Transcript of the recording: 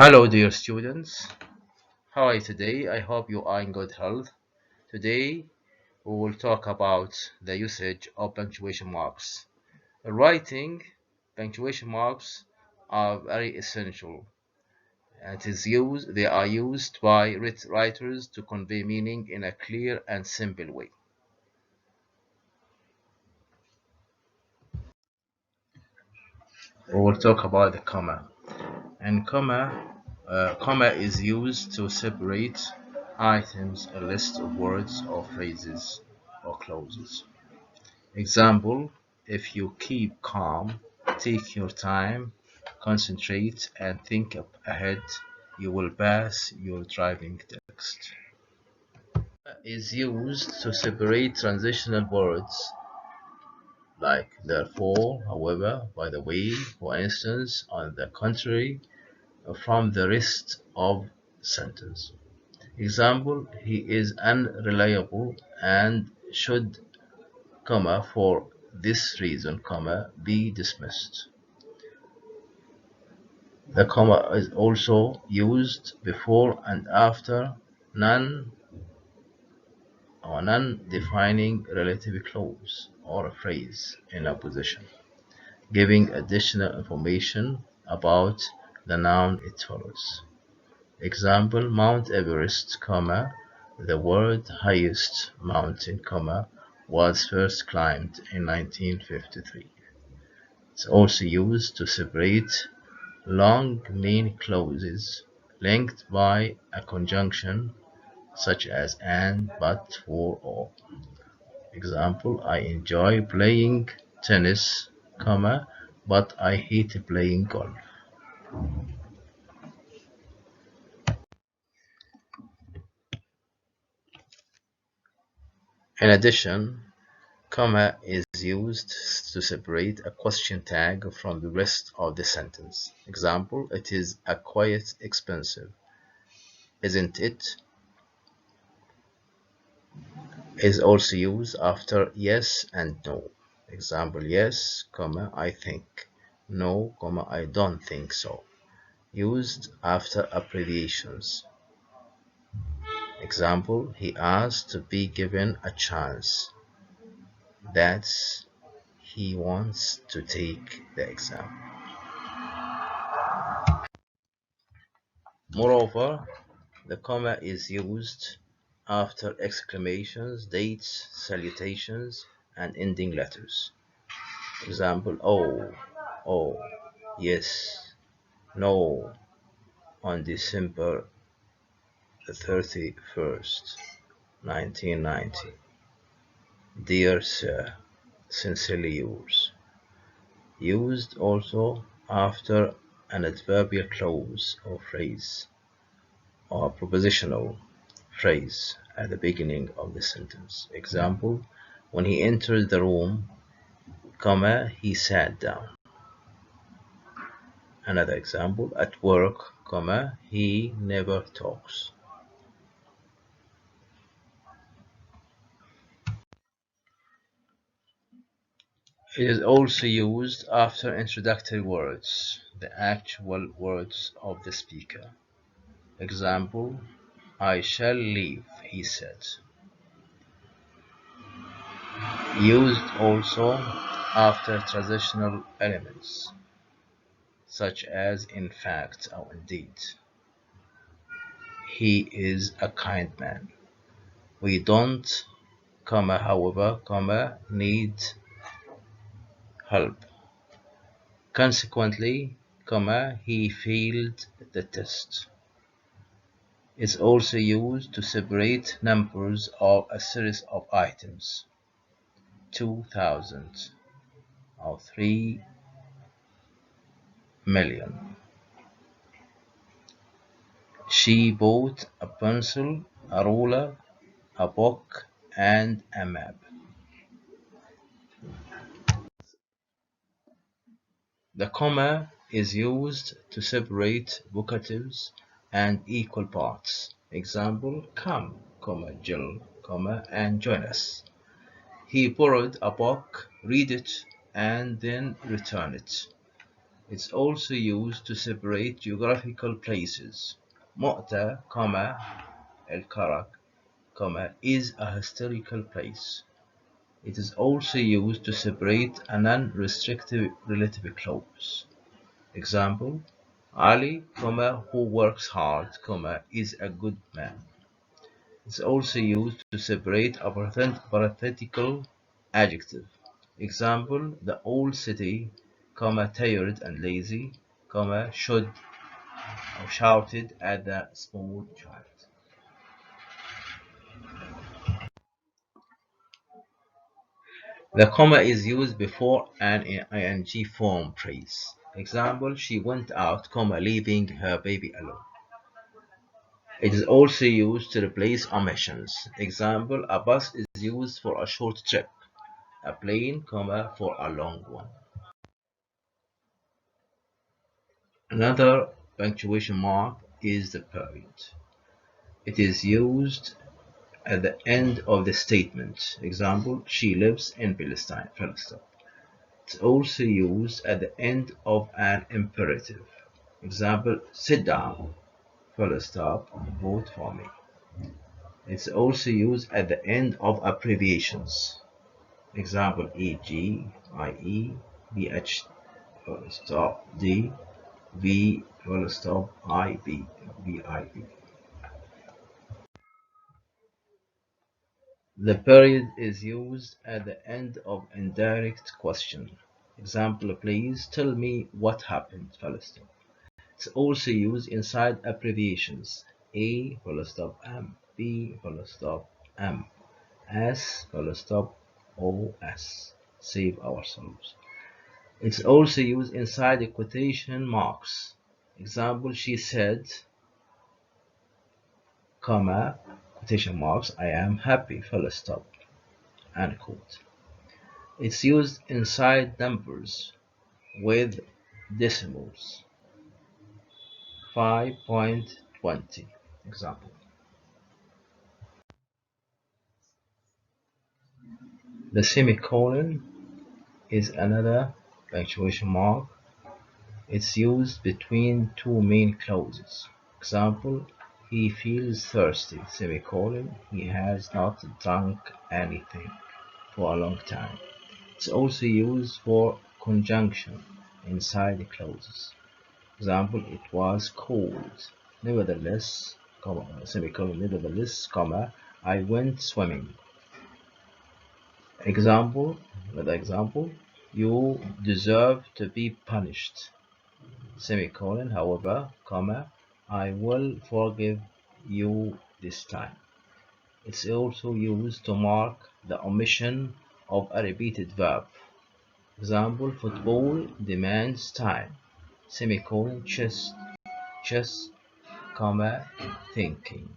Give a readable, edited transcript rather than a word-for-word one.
Hello, dear students. How are you today? I hope you are in good health. Today, we will talk about the usage of punctuation marks. In writing, punctuation marks are very essential. They are used by writers to convey meaning in a clear and simple way. We will talk about the comma. And comma is used to separate items, a list of words or phrases or clauses. Example, if you keep calm, take your time, concentrate, and think up ahead, you will pass your driving test. Is used to separate transitional words like therefore, however, by the way, for instance, on the contrary, from the rest of sentence. Example, he is unreliable and should, for this reason, be dismissed. The comma is also used before and after non-defining relative clause or a phrase in a position, giving additional information about the noun it follows. Example, Mount Everest, the world's highest mountain, was first climbed in 1953. It's also used to separate long main clauses linked by a conjunction such as and, but, for, or. Example, I enjoy playing tennis, but I hate playing golf. In addition, comma is used to separate a question tag from the rest of the sentence. Example, it is quite expensive, isn't it? Is also used after yes and no. Example, yes, I think. No, I don't think so. Used after abbreviations. Example, he asked to be given a chance. That's he wants to take the exam. Moreover, the comma is used after exclamations, dates, salutations, and ending letters. Example, oh, yes, no, on December the 31st, 1990. Dear Sir, sincerely yours. Used also after an adverbial clause or phrase or a propositional phrase at the beginning of the sentence. Example, when he entered the room, he sat down. Another example, at work, he never talks. It is also used after introductory words, the actual words of the speaker. Example, I shall leave, he said. Used also after transitional elements, such as in fact or indeed. He is a kind man. We don't, however, need help. Consequently, he failed the test. It's also used to separate numbers of a series of items. 2,000 or 3 million. She bought a pencil, a ruler, a book, and a map. The comma is used to separate vocatives and equal parts. Example, come, Jill, and join us. He borrowed a book, read it, and then return it. It's also used to separate geographical places. Mu'ta, el-Karak, is a historical place. It is also used to separate a non-restrictive relative clause. Example, Ali, who works hard, is a good man. It's also used to separate a parenthetical adjective. Example, the old city, tired and lazy, should or shouted at the small child. The comma is used before an ing form phrase. Example, she went out, leaving her baby alone. It is also used to replace omissions. Example, a bus is used for a short trip, a plane, for a long one. Another punctuation mark is the period. It is used at the end of the statement. Example, she lives in Palestine. It's also used at the end of an imperative. Example, sit down, vote for me. It's also used at the end of abbreviations. Example, e.g., IE, BH, D, V, IB, VIB. The period is used at the end of indirect question. Example, please tell me what happened, It's also used inside abbreviations. A, M, B, M, S, OS. Save ourselves. It's also used inside the quotation marks. Example, she said, quotation marks, I am happy, unquote. It's used inside numbers with decimals. 5.20. Example. The semicolon is another punctuation mark. It's used between two main clauses. Example, he feels thirsty, he has not drunk anything for a long time. It's also used for conjunction inside the clauses. Example, it was cold. Nevertheless, nevertheless, I went swimming. Another example, you deserve to be punished. However, I will forgive you this time. It's also used to mark the omission of a repeated verb. Example, football demands time. Chess, thinking.